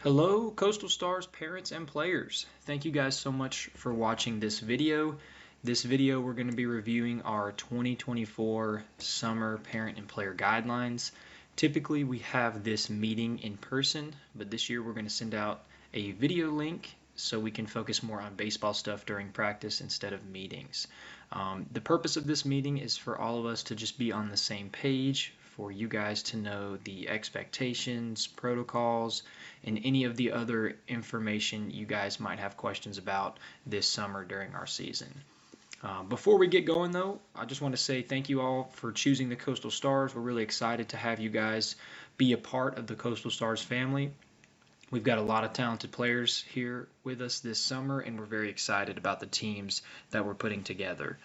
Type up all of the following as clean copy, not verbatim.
Hello, Coastal Stars parents and players. Thank you guys so much for watching this video. This video we're going to be reviewing our 2024 Summer Parent and Player Guidelines. Typically we have this meeting in person, but this year we're going to send out a video link so we can focus more on baseball stuff during practice instead of meetings. The purpose of this meeting is for all of us to just be on the same page, for you guys to know the expectations, protocols, and any of the other information you guys might have questions about this summer during our season. Before we get going though, I just want to say thank you all for choosing the Coastal Stars. We're really excited to have you guys be a part of the Coastal Stars family. We've got a lot of talented players here with us this summer, and we're very excited about the teams that we're putting together.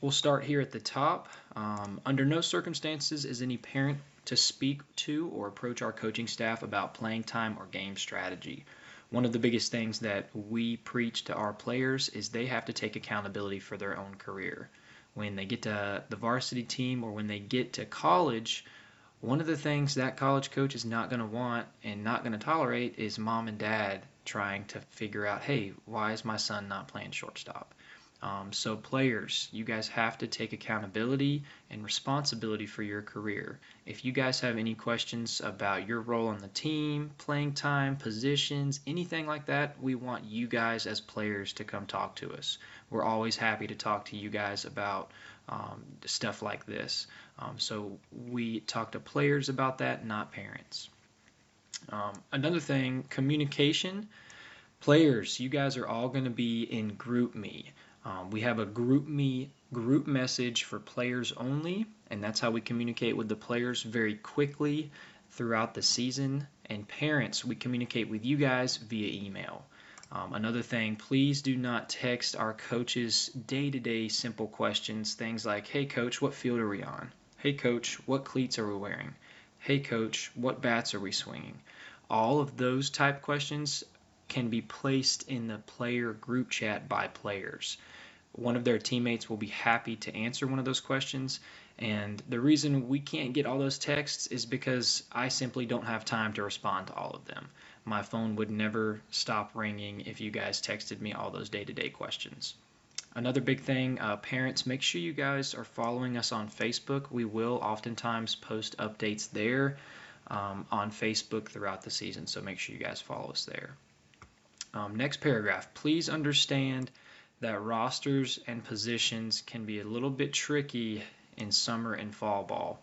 We'll start here at the top. Under no circumstances is any parent to speak to or approach our coaching staff about playing time or game strategy. One of the biggest things that we preach to our players is they have to take accountability for their own career. When they get to the varsity team or when they get to college, one of the things that college coach is not going to want and not going to tolerate is mom and dad trying to figure out, hey, why is my son not playing shortstop? So players, you guys have to take accountability and responsibility for your career. If you guys have any questions about your role on the team, playing time, positions, anything like that, we want you guys as players to come talk to us. We're always happy to talk to you guys about stuff like this. So we talk to players about that, not parents. Another thing, communication. Players, you guys are all going to be in GroupMe. We have a GroupMe group message for players only, and that's how we communicate with the players very quickly throughout the season. And parents, we communicate with you guys via email. Another thing, please do not text our coaches day-to-day simple questions, things like, hey coach, what field are we on? Hey coach, what cleats are we wearing? Hey coach, what bats are we swinging? All of those type questions can be placed in the player group chat by players. One of their teammates will be happy to answer one of those questions, and the reason we can't get all those texts is because I simply don't have time to respond to all of them. My phone would never stop ringing if you guys texted me all those day-to-day questions. Another big thing, parents, make sure you guys are following us on Facebook. We will oftentimes post updates there on Facebook throughout the season, so make sure you guys follow us there. Next paragraph, please understand that rosters and positions can be a little bit tricky in summer and fall ball.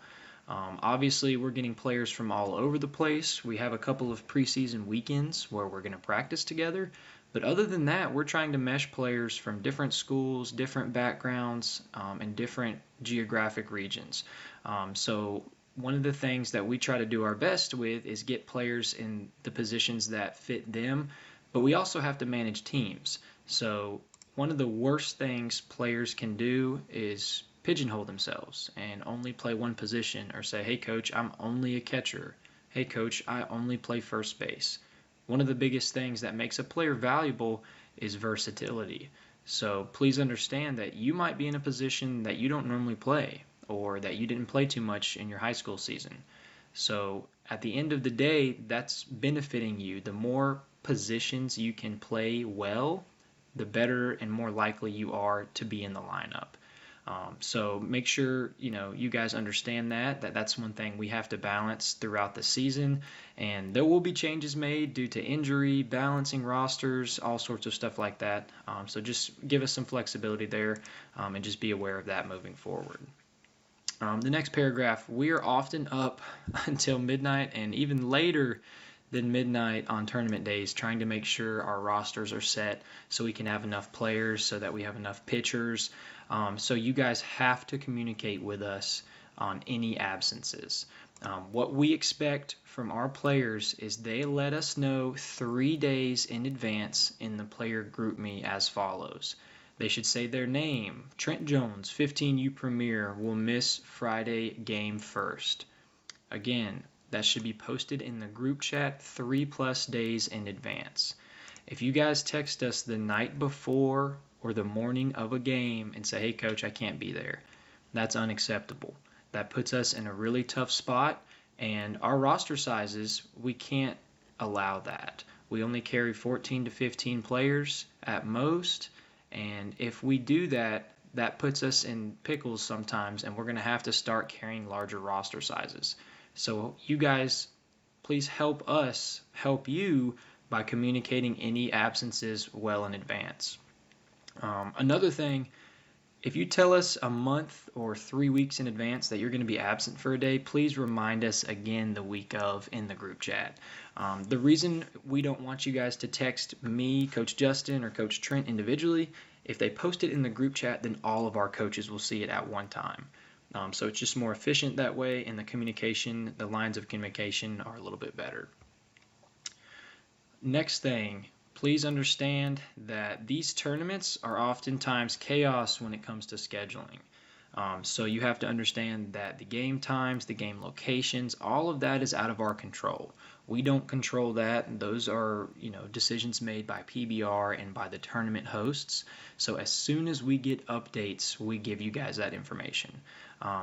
Obviously, we're getting players from all over the place. We have a couple of preseason weekends where we're going to practice together. But other than that, we're trying to mesh players from different schools, different backgrounds, and different geographic regions. So one of the things that we try to do our best with is get players in the positions that fit them, but we also have to manage teams. So one of the worst things players can do is pigeonhole themselves and only play one position, or say, hey coach, I'm only a catcher. Hey coach, I only play first base. One of the biggest things that makes a player valuable is versatility. So please understand that you might be in a position that you don't normally play, or that you didn't play too much in your high school season. So at the end of the day, that's benefiting you. The more positions you can play well, the better and more likely you are to be in the lineup. So make sure you guys understand that's one thing we have to balance throughout the season, and there will be changes made due to injury, balancing rosters, all sorts of stuff like that. So just give us some flexibility there, and just be aware of that moving forward. The next paragraph, we are often up until midnight and even later than midnight on tournament days, trying to make sure our rosters are set so we can have enough players, so that we have enough pitchers. So you guys have to communicate with us on any absences. What we expect from our players is they let us know 3 days in advance in the player GroupMe as follows. They should say their name. Trent Jones, 15U Premier, will miss Friday game first. Again, that should be posted in the group chat 3+ days in advance. If you guys text us the night before or the morning of a game and say, hey coach, I can't be there, that's unacceptable. That puts us in a really tough spot, and our roster sizes, we can't allow that. We only carry 14 to 15 players at most, and if we do that, that puts us in pickles sometimes, and we're going to have to start carrying larger roster sizes. So you guys, please help us help you by communicating any absences well in advance. Another thing, if you tell us a month or 3 weeks in advance that you're going to be absent for a day, please remind us again the week of in the group chat. The reason we don't want you guys to text me, Coach Justin, or Coach Trent individually, if they post it in the group chat, then all of our coaches will see it at one time. So it's just more efficient that way, and the communication, the lines of communication are a little bit better. Next thing, please understand that these tournaments are oftentimes chaos when it comes to scheduling. So you have to understand that the game times, the game locations, all of that is out of our control. We don't control that. Those are, decisions made by PBR and by the tournament hosts. So as soon as we get updates, we give you guys that information.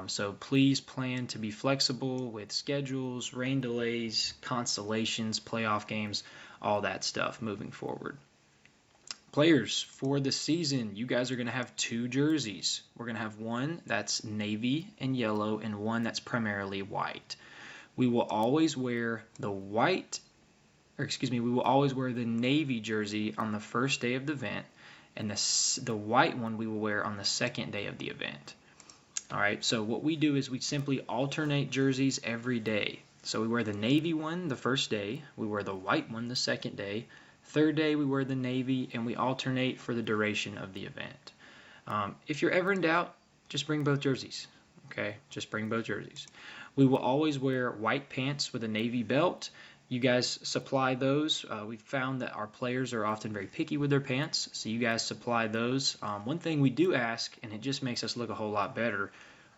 So please plan to be flexible with schedules, rain delays, constellations, playoff games, all that stuff moving forward. Players, for the season, you guys are going to have 2 jerseys. We're going to have one that's navy and yellow and one that's primarily white. We will always wear the navy jersey on the first day of the event, and the white one we will wear on the second day of the event. All right, so what we do is we simply alternate jerseys every day. So we wear the navy one the first day, we wear the white one the second day, third day we wear the navy, and we alternate for the duration of the event. If you're ever in doubt, just bring both jerseys. Okay, just bring both jerseys. We will always wear white pants with a navy belt. You guys supply those. We've found that our players are often very picky with their pants, so you guys supply those. One thing we do ask, and it just makes us look a whole lot better,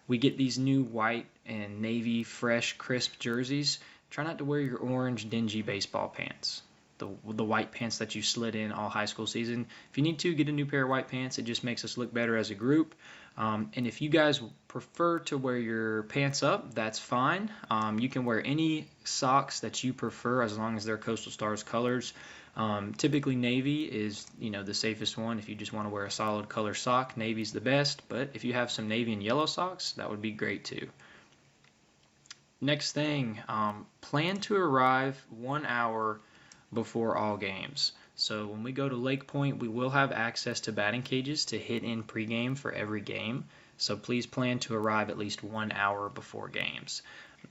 we get these new white and navy, fresh, crisp jerseys. Try not to wear your orange, dingy baseball pants. The white pants that you slid in all high school season. If you need to, get a new pair of white pants. It just makes us look better as a group. And if you guys prefer to wear your pants up, that's fine. You can wear any socks that you prefer as long as they're Coastal Stars colors. Typically navy is the safest one. If you just want to wear a solid color sock, navy's the best. But if you have some navy and yellow socks, that would be great too. Next thing, plan to arrive 1 hour before all games. So when we go to Lake Point, we will have access to batting cages to hit in pregame for every game. So please plan to arrive at least 1 hour before games.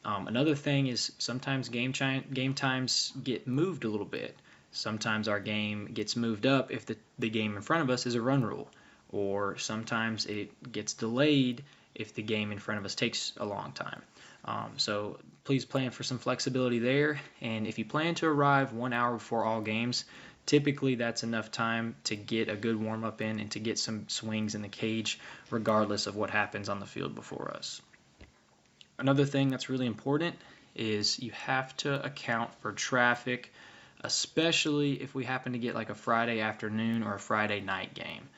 Another thing is sometimes game times get moved a little bit. Sometimes our game gets moved up if the game in front of us is a run rule, or sometimes it gets delayed if the game in front of us takes a long time. So please plan for some flexibility there, and if you plan to arrive 1 hour before all games, typically that's enough time to get a good warm-up in and to get some swings in the cage regardless of what happens on the field before us. Another thing that's really important is you have to account for traffic, especially if we happen to get like a Friday afternoon or a Friday night game.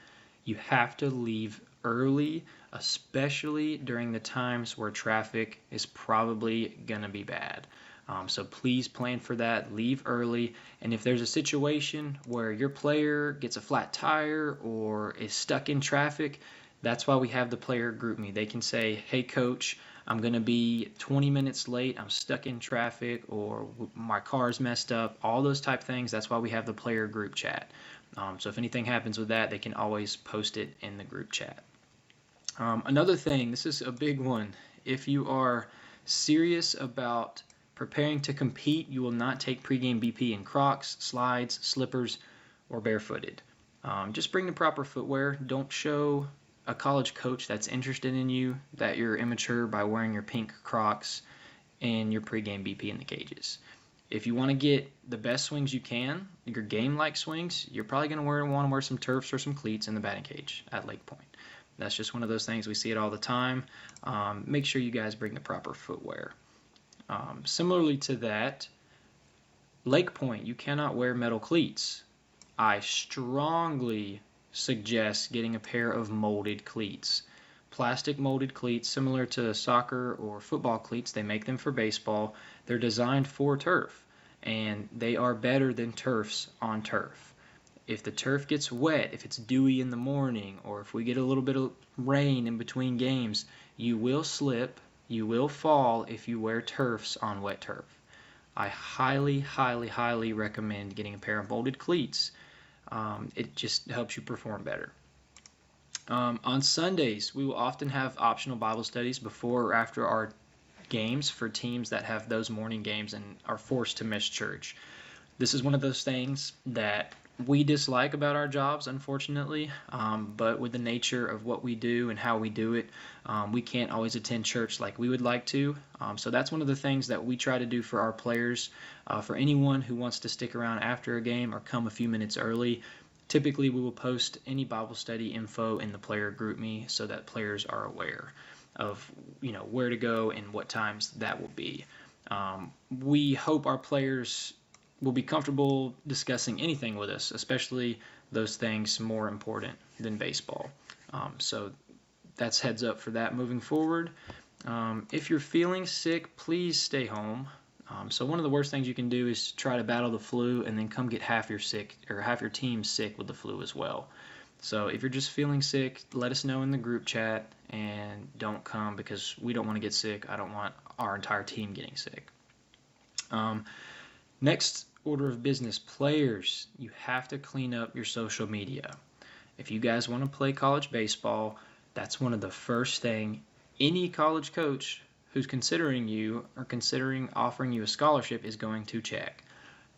You have to leave early, especially during the times where traffic is probably going to be bad. So please plan for that, leave early, and if there's a situation where your player gets a flat tire or is stuck in traffic, that's why we have the player group me. They can say, hey coach, I'm going to be 20 minutes late, I'm stuck in traffic, or my car's messed up, all those type things. That's why we have the player group chat. So if anything happens with that, they can always post it in the group chat. Another thing, this is a big one. If you are serious about preparing to compete, you will not take pregame BP in Crocs, slides, slippers, or barefooted. Just bring the proper footwear. Don't show a college coach that's interested in you that you're immature by wearing your pink Crocs and your pregame BP in the cages. If you want to get the best swings you can, your game-like swings, you're probably going to want to wear some turfs or some cleats in the batting cage at Lake Point. That's just one of those things. We see it all the time. Make sure you guys bring the proper footwear. Similarly to that, Lake Point, you cannot wear metal cleats. I strongly suggest getting a pair of molded cleats. Plastic molded cleats, similar to soccer or football cleats, they make them for baseball. They're designed for turf. and they are better than turfs on turf. If the turf gets wet, if it's dewy in the morning, or if we get a little bit of rain in between games, you will slip, you will fall if you wear turfs on wet turf. I highly, highly, highly recommend getting a pair of molded cleats. It just helps you perform better. On Sundays, we will often have optional Bible studies before or after our games for teams that have those morning games and are forced to miss church. This is one of those things that we dislike about our jobs, unfortunately, but with the nature of what we do and how we do it, we can't always attend church like we would like to. So that's one of the things that we try to do for our players. For anyone who wants to stick around after a game or come a few minutes early, typically we will post any Bible study info in the player group me so that players are aware of where to go and what times that will be. We hope our players will be comfortable discussing anything with us, especially those things more important than baseball. So that's heads up for that moving forward. If you're feeling sick, please stay home. So one of the worst things you can do is try to battle the flu and then come get half your team sick with the flu as well. So if you're just feeling sick, let us know in the group chat and don't come because we don't want to get sick. I don't want our entire team getting sick. Next order of business, players, you have to clean up your social media. If you guys want to play college baseball, that's one of the first thing any college coach who's considering you or considering offering you a scholarship is going to check.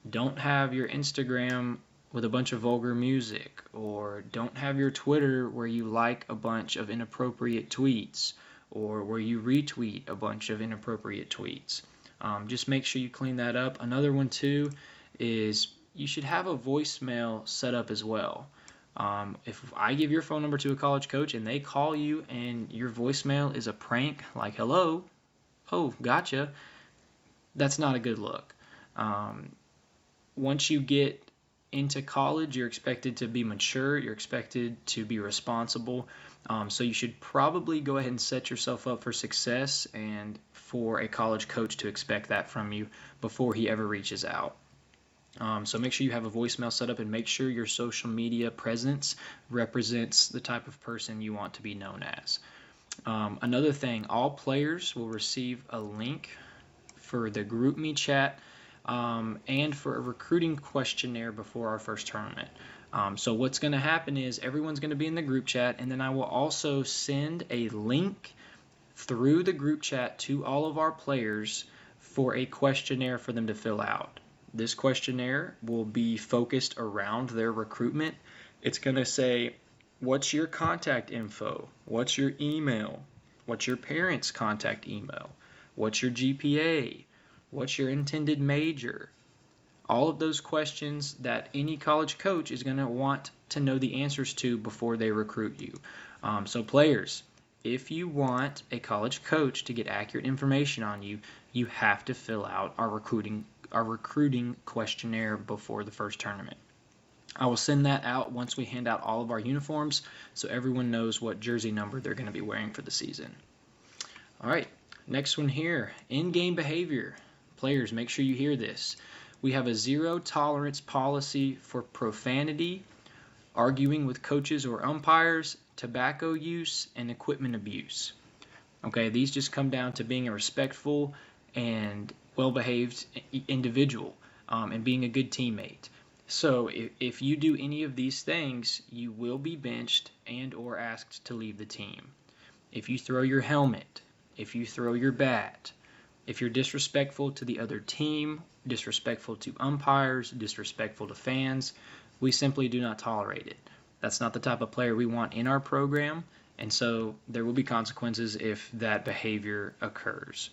Don't have your Instagram with a bunch of vulgar music, or don't have your Twitter where you like a bunch of inappropriate tweets, or where you retweet a bunch of inappropriate tweets. Just make sure you clean that up. Another one too is you should have a voicemail set up as well. If I give your phone number to a college coach and they call you and your voicemail is a prank, like hello, oh, gotcha, that's not a good look. Once you get into college, you're expected to be mature, you're expected to be responsible, so you should probably go ahead and set yourself up for success and for a college coach to expect that from you before he ever reaches out. So make sure you have a voicemail set up and make sure your social media presence represents the type of person you want to be known as. Another thing, all players will receive a link for the GroupMe chat and for a recruiting questionnaire before our first tournament. So what's going to happen is everyone's going to be in the group chat, and then I will also send a link through the group chat to all of our players for a questionnaire for them to fill out. This questionnaire will be focused around their recruitment. It's going to say, what's your contact info? What's your email? What's your parents' contact email? What's your GPA? What's your intended major? All of those questions that any college coach is going to want to know the answers to before they recruit you. So players, if you want a college coach to get accurate information on you, you have to fill out our recruiting questionnaire before the first tournament. I will send that out once we hand out all of our uniforms so everyone knows what jersey number they're going to be wearing for the season. All right, next one here, in-game behavior. Players, make sure you hear this. We have a zero tolerance policy for profanity, arguing with coaches or umpires, tobacco use, and equipment abuse. Okay, these just come down to being a respectful and well-behaved individual and being a good teammate. So if you do any of these things, you will be benched and or asked to leave the team. If you throw your helmet, if you throw your bat, if you're disrespectful to the other team, disrespectful to umpires, disrespectful to fans, we simply do not tolerate it. That's not the type of player we want in our program, and so there will be consequences if that behavior occurs.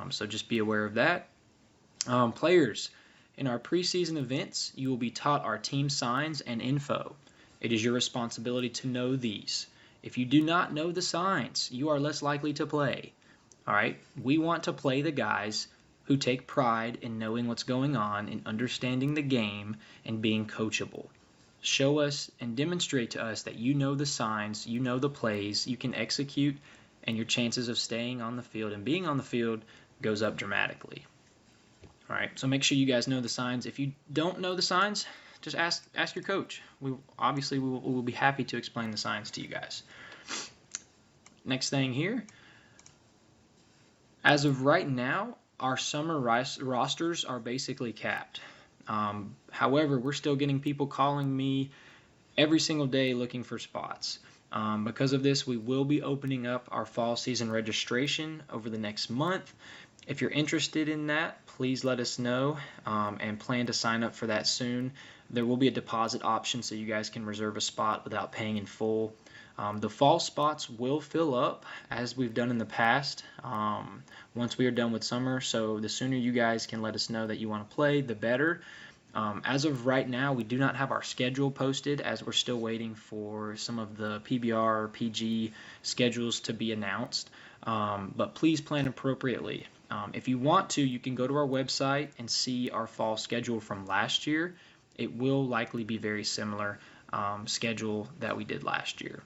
So just be aware of that. Players, in our preseason events, you will be taught our team signs and info. It is your responsibility to know these. If you do not know the signs, you are less likely to play. All right, we want to play the guys who take pride in knowing what's going on, in understanding the game, and being coachable. Show us and demonstrate to us that you know the signs, you know the plays, you can execute, and your chances of staying on the field and being on the field goes up dramatically. All right, so make sure you guys know the signs. If you don't know the signs, just ask your coach. We will be happy to explain the signs to you guys. Next thing here, as of right now, our summer rosters are basically capped. However, we're still getting people calling me every single day looking for spots. Because of this, we will be opening up our fall season registration over the next month. If you're interested in that, please let us know and plan to sign up for that soon. There will be a deposit option so you guys can reserve a spot without paying in full. The fall spots will fill up as we've done in the past once we are done with summer, so the sooner you guys can let us know that you want to play, the better. As of right now, we do not have our schedule posted as we're still waiting for some of the PBR or PG schedules to be announced, but please plan appropriately. If you want to, you can go to our website and see our fall schedule from last year. It will likely be very similar schedule that we did last year.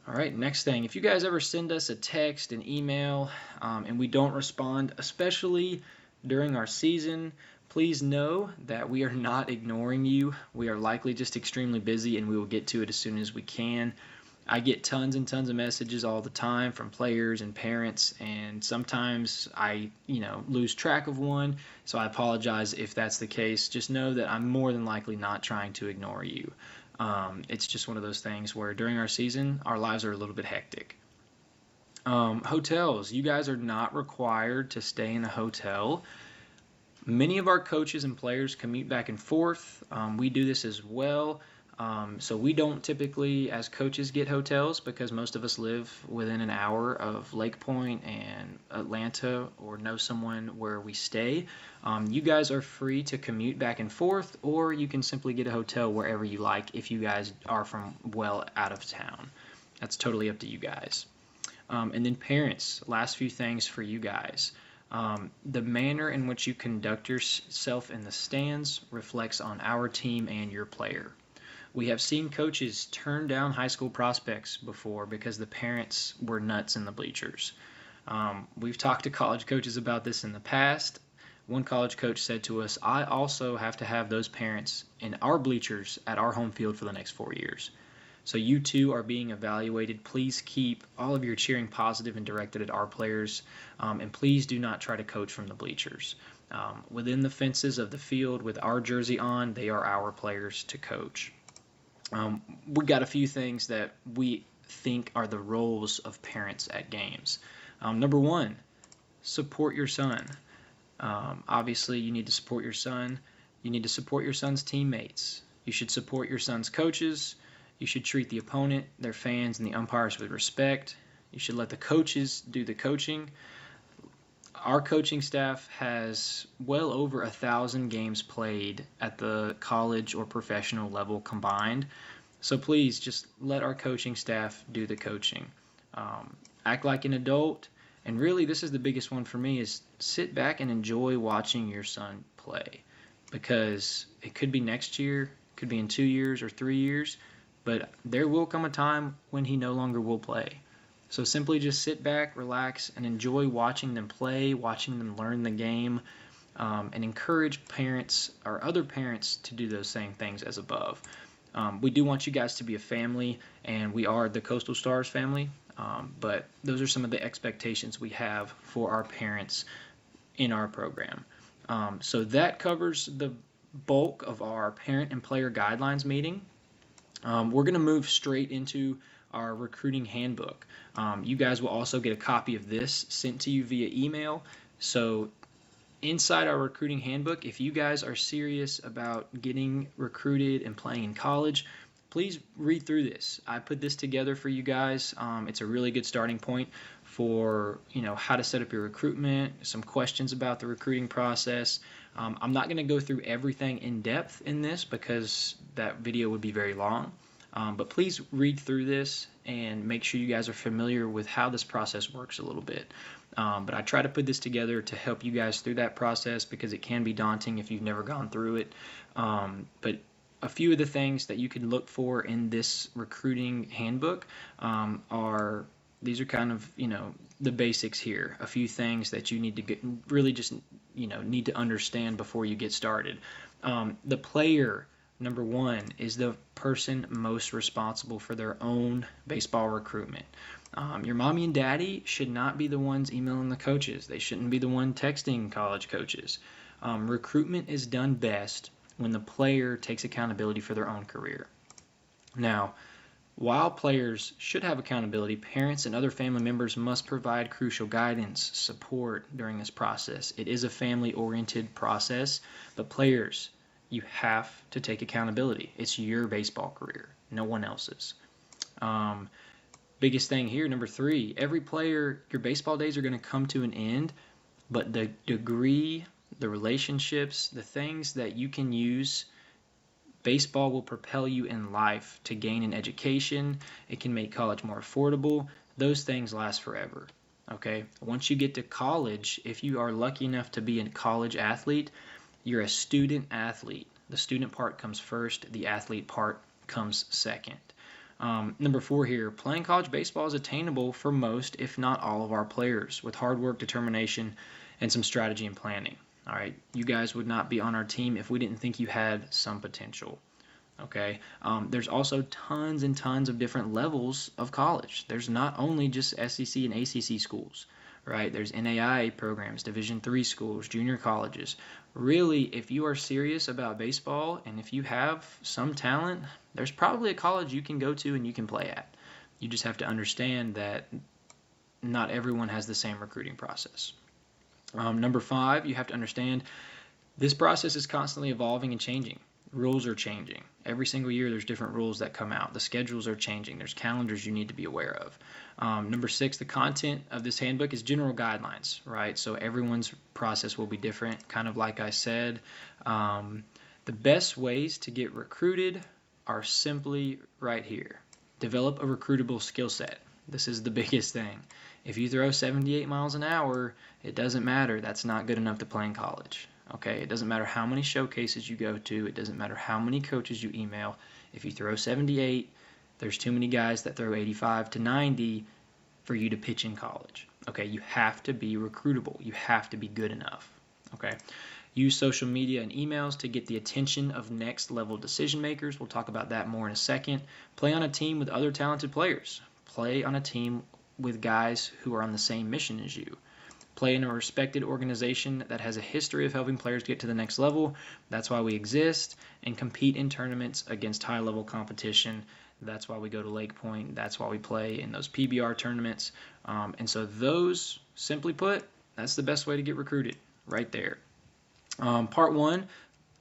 All right, next thing, if you guys ever send us a text, an email, and we don't respond, especially during our season, please know that we are not ignoring you. We are likely just extremely busy, and we will get to it as soon as we can. I get tons and tons of messages all the time from players and parents, and sometimes I, lose track of one, so I apologize if that's the case. Just know that I'm more than likely not trying to ignore you. It's just one of those things where during our season, our lives are a little bit hectic. Hotels, you guys are not required to stay in a hotel. Many of our coaches and players commute back and forth. We do this as well. So we don't typically, as coaches, get hotels because most of us live within an hour of Lake Point and Atlanta or know someone where we stay. You guys are free to commute back and forth, or you can simply get a hotel wherever you like if you guys are from well out of town. That's totally up to you guys. And then parents, last few things for you guys. The manner in which you conduct yourself in the stands reflects on our team and your player. We have seen coaches turn down high school prospects before because the parents were nuts in the bleachers. We've talked to college coaches about this in the past. One college coach said to us, I also have to have those parents in our bleachers at our home field for the next 4 years. So you too are being evaluated. Please keep all of your cheering positive and directed at our players, and please do not try to coach from the bleachers. Within the fences of the field with our jersey on, they are our players to coach. We got a few things that we think are the roles of parents at games. Number one, support your son. Obviously, you need to support your son. You need to support your son's teammates. You should support your son's coaches. You should treat the opponent, their fans, and the umpires with respect. You should let the coaches do the coaching. Our coaching staff has well over 1,000 games played at the college or professional level combined. So please just let our coaching staff do the coaching. Act like an adult. And really, this is the biggest one for me, is sit back and enjoy watching your son play. Because it could be next year, it could be in 2 years or 3 years, but there will come a time when he no longer will play. So simply just sit back, relax, and enjoy watching them play, watching them learn the game, and encourage parents or other parents to do those same things as above. We do want you guys to be a family, and we are the Coastal Stars family, but those are some of the expectations we have for our parents in our program. So that covers the bulk of our parent and player guidelines meeting. We're going to move straight into our recruiting handbook. You guys will also get a copy of this sent to you via email. So inside our recruiting handbook, if you guys are serious about getting recruited and playing in college, please read through this. I put this together for you guys. It's a really good starting point for how to set up your recruitment, some questions about the recruiting process. I'm not going to go through everything in depth in this because that video would be very long. But please read through this and make sure you guys are familiar with how this process works a little bit. But I try to put this together to help you guys through that process because it can be daunting if you've never gone through it. But a few of the things that you can look for in this recruiting handbook these are kind of, the basics here, a few things that you need to really just need to understand before you get started. The player, number one, is the person most responsible for their own baseball recruitment. Your mommy and daddy should not be the ones emailing the coaches. They shouldn't be the one texting college coaches. Recruitment is done best when the player takes accountability for their own career. Now, while players should have accountability, parents and other family members must provide crucial guidance, support during this process. It is a family-oriented process, but players, you have to take accountability. It's your baseball career, no one else's. Biggest thing here, number three, every player, your baseball days are going to come to an end, but the degree, the relationships, the things that you can use, baseball will propel you in life to gain an education. It can make college more affordable. Those things last forever. Okay? Once you get to college, if you are lucky enough to be a college athlete, you're a student athlete. The student part comes first. The athlete part comes second. Number four here, playing college baseball is attainable for most, if not all, of our players with hard work, determination, and some strategy and planning. All right, you guys would not be on our team if we didn't think you had some potential. Okay, there's also tons and tons of different levels of college. There's not only just SEC and ACC schools, right? There's NAIA programs, Division III schools, junior colleges. Really, if you are serious about baseball and if you have some talent, there's probably a college you can go to and you can play at. You just have to understand that not everyone has the same recruiting process. Number five, you have to understand this process is constantly evolving and changing. Rules are changing. Every single year there's different rules that come out. The schedules are changing. There's calendars you need to be aware of. Number six, the content of this handbook is general guidelines, right? So everyone's process will be different. Kind of like I said, the best ways to get recruited are simply right here. Develop a recruitable skill set. This is the biggest thing. If you throw 78 miles an hour, it doesn't matter. That's not good enough to play in college. Okay, it doesn't matter how many showcases you go to. It doesn't matter how many coaches you email. If you throw 78, there's too many guys that throw 85 to 90 for you to pitch in college. Okay, you have to be recruitable. You have to be good enough. Okay, use social media and emails to get the attention of next level decision makers. We'll talk about that more in a second. Play on a team with other talented players. Play on a team with guys who are on the same mission as you. Play in a respected organization that has a history of helping players get to the next level. That's why we exist, and compete in tournaments against high-level competition. That's why we go to Lake Point. That's why we play in those PBR tournaments. And so those, simply put, that's the best way to get recruited right there. Part one,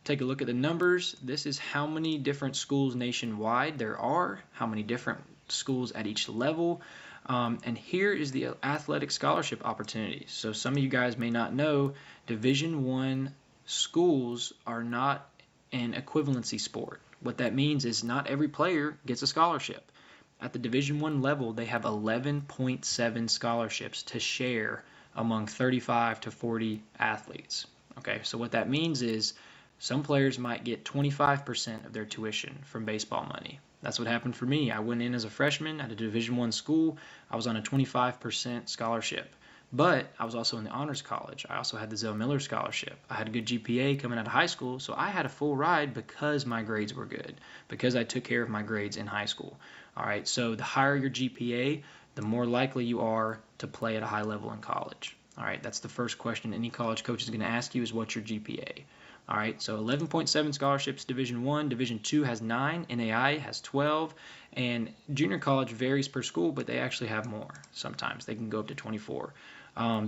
take a look at the numbers. This is how many different schools nationwide there are, how many different schools at each level. And here is the athletic scholarship opportunities. So some of you guys may not know, Division I schools are not an equivalency sport. What that means is not every player gets a scholarship. At the Division I level, they have 11.7 scholarships to share among 35 to 40 athletes. Okay, so what that means is some players might get 25% of their tuition from baseball money. That's what happened for me. I went in as a freshman at a Division I school. I was on a 25% scholarship, but I was also in the honors college. I also had the Zell Miller scholarship. I had a good GPA coming out of high school, so I had a full ride because my grades were good, because I took care of my grades in high school. All right, so the higher your GPA, the more likely you are to play at a high level in college. All right, that's the first question any college coach is going to ask you is what's your GPA? All right, so 11.7 scholarships, Division I. Division II has 9, NAI has 12, and junior college varies per school, but they actually have more sometimes. They can go up to 24.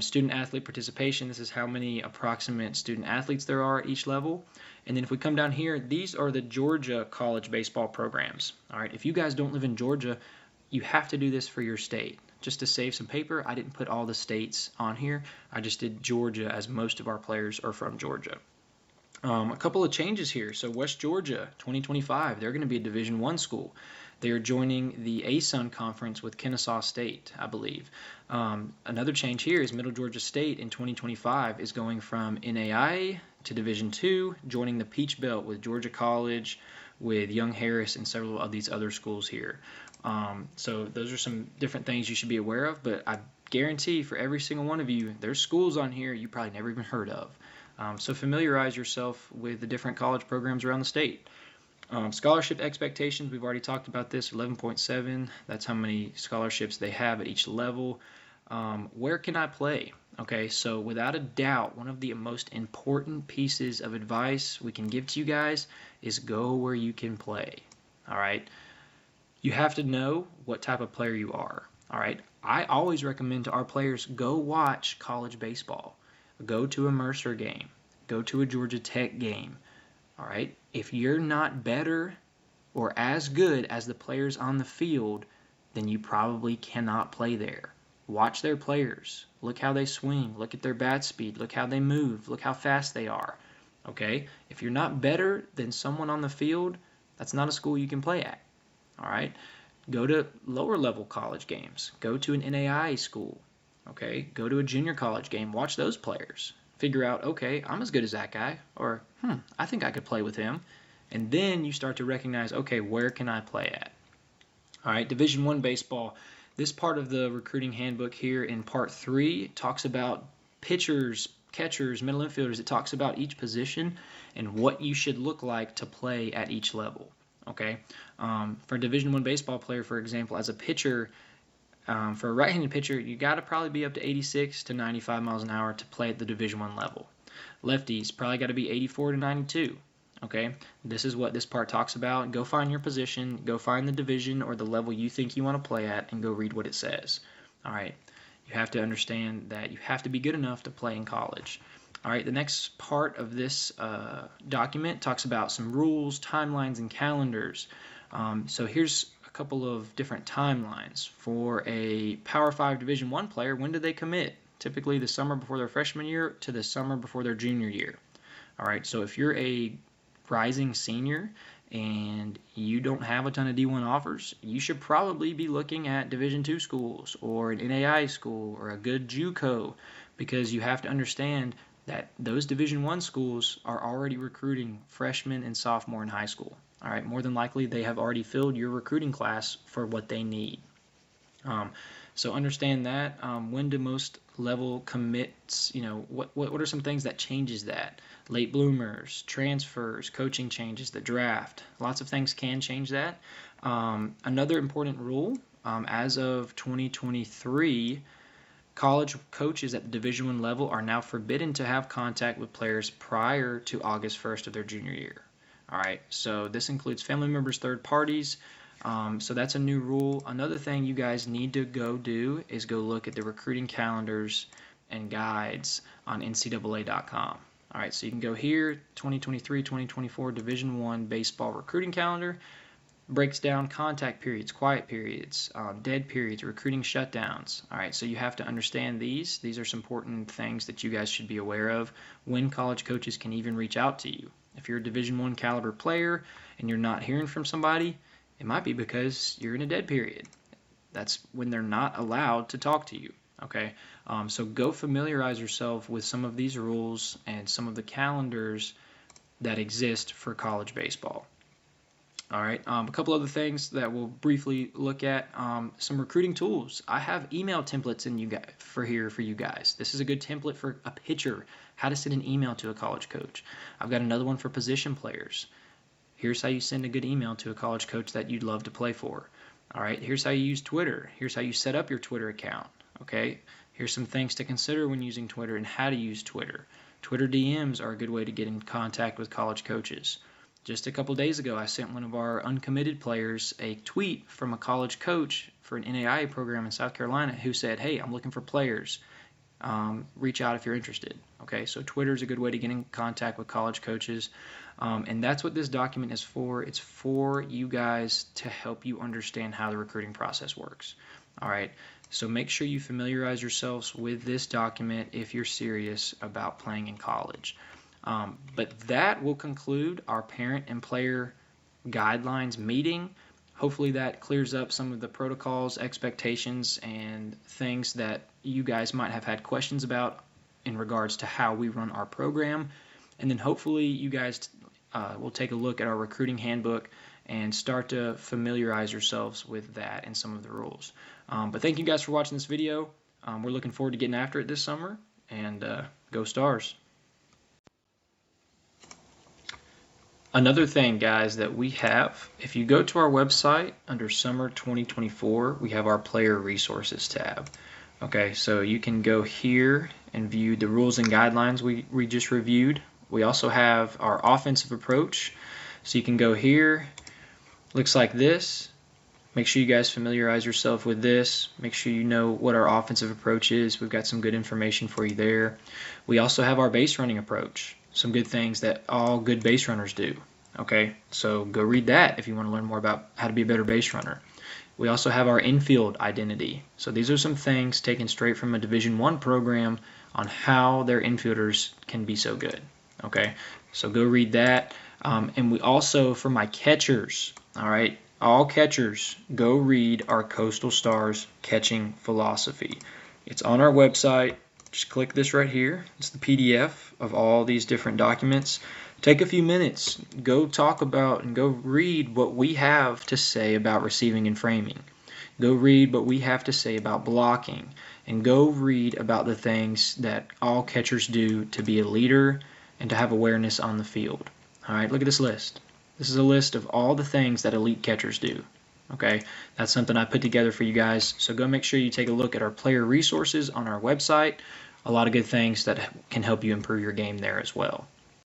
Student-athlete participation, this is how many approximate student-athletes there are at each level. And then if we come down here, these are the Georgia college baseball programs. All right, if you guys don't live in Georgia, you have to do this for your state. Just to save some paper, I didn't put all the states on here. I just did Georgia, as most of our players are from Georgia. A couple of changes here. So West Georgia, 2025, they're going to be a Division I school. They are joining the ASUN conference with Kennesaw State, I believe. Another change here is Middle Georgia State in 2025 is going from NAIA to Division II, joining the Peach Belt with Georgia College, with Young Harris, and several of these other schools here. So those are some different things you should be aware of, but I guarantee for every single one of you, there's schools on here you probably never even heard of. So familiarize yourself with the different college programs around the state. Scholarship expectations, we've already talked about this, 11.7. That's how many scholarships they have at each level. Where can I play? Okay, so without a doubt, one of the most important pieces of advice we can give to you guys is go where you can play. All right, you have to know what type of player you are. All right, I always recommend to our players, go watch college baseball. Go to a Mercer game. Go to a Georgia Tech game. All right, if you're not better or as good as the players on the field, then you probably cannot play there. Watch their players. Look how they swing. Look at their bat speed. Look how they move. Look how fast they are. Okay? If you're not better than someone on the field, that's not a school you can play at. All right? Go to lower level college games. Go to an NAIA school. Okay? Go to a junior college game. Watch those players. Figure out, okay, I'm as good as that guy. Or, I think I could play with him. And then you start to recognize, okay, where can I play at? All right, Division I baseball. This part of the recruiting handbook here in part 3 talks about pitchers, catchers, middle infielders. It talks about each position and what you should look like to play at each level. Okay, for a Division I baseball player, for example, as a pitcher, for a right-handed pitcher, you got to probably be up to 86 to 95 miles an hour to play at the Division I level. Lefties probably got to be 84 to 92. Okay, this is what this part talks about. Go find your position, go find the division or the level you think you want to play at, and go read what it says. All right, you have to understand that you have to be good enough to play in college. All right, the next part of this document talks about some rules, timelines, and calendars. So here's a couple of different timelines. For a Power 5 Division I player, when do they commit? Typically the summer before their freshman year to the summer before their junior year. All right, so if you're a rising senior and you don't have a ton of D1 offers, you should probably be looking at Division II schools or an NAIA school or a good JUCO, because you have to understand that those Division I schools are already recruiting freshmen and sophomore in high school. All right, more than likely they have already filled your recruiting class for what they need. So understand that. When do most level commits, what are some things that changes that? Late bloomers, transfers, coaching changes, the draft. Lots of things can change that. Another important rule, as of 2023, college coaches at the Division I level are now forbidden to have contact with players prior to August 1st of their junior year. All right, so this includes family members, third parties. So that's a new rule. Another thing you guys need to go do is go look at the recruiting calendars and guides on NCAA.com. All right, so you can go here, 2023-2024 Division I baseball recruiting calendar. Breaks down contact periods, quiet periods, dead periods, recruiting shutdowns. All right, so you have to understand these. These are some important things that you guys should be aware of when college coaches can even reach out to you. If you're a Division I caliber player and you're not hearing from somebody, it might be because you're in a dead period. That's when they're not allowed to talk to you. Okay, so go familiarize yourself with some of these rules and some of the calendars that exist for college baseball. All right, a couple other things that we'll briefly look at. Some recruiting tools. I have email templates for you guys. This is a good template for a pitcher, how to send an email to a college coach. I've got another one for position players. Here's how you send a good email to a college coach that you'd love to play for. All right, here's how you use Twitter. Here's how you set up your Twitter account. Okay, here's some things to consider when using Twitter and how to use Twitter. Twitter DMs are a good way to get in contact with college coaches. Just a couple days ago, I sent one of our uncommitted players a tweet from a college coach for an NAIA program in South Carolina who said, hey, I'm looking for players. Reach out if you're interested. Okay, so Twitter is a good way to get in contact with college coaches. And that's what this document is for. It's for you guys to help you understand how the recruiting process works. All right, so make sure you familiarize yourselves with this document if you're serious about playing in college. But that will conclude our parent and player guidelines meeting. Hopefully that clears up some of the protocols, expectations, and things that you guys might have had questions about in regards to how we run our program. And then hopefully you guys will take a look at our recruiting handbook and start to familiarize yourselves with that and some of the rules. But thank you guys for watching this video. We're looking forward to getting after it this summer, and go Stars. Another thing, guys, that we have, if you go to our website under Summer 2024, we have our Player Resources tab. Okay, so you can go here and view the rules and guidelines we just reviewed. We also have our offensive approach. So you can go here, looks like this. Make sure you guys familiarize yourself with this. Make sure you know what our offensive approach is. We've got some good information for you there. We also have our base running approach. Some good things that all good base runners do. Okay, so go read that if you want to learn more about how to be a better base runner. We also have our infield identity. So these are some things taken straight from a Division I program on how their infielders can be so good. Okay, so go read that. And we also, for my catchers, all right, all catchers, go read our Coastal Stars catching philosophy. It's on our website. Just click this right here. It's the PDF of all these different documents. Take a few minutes. Go talk about and go read what we have to say about receiving and framing. Go read what we have to say about blocking. And go read about the things that all catchers do to be a leader and to have awareness on the field. All right, look at this list. This is a list of all the things that elite catchers do. Okay, that's something I put together for you guys. So go make sure you take a look at our player resources on our website. A lot of good things that can help you improve your game there as well.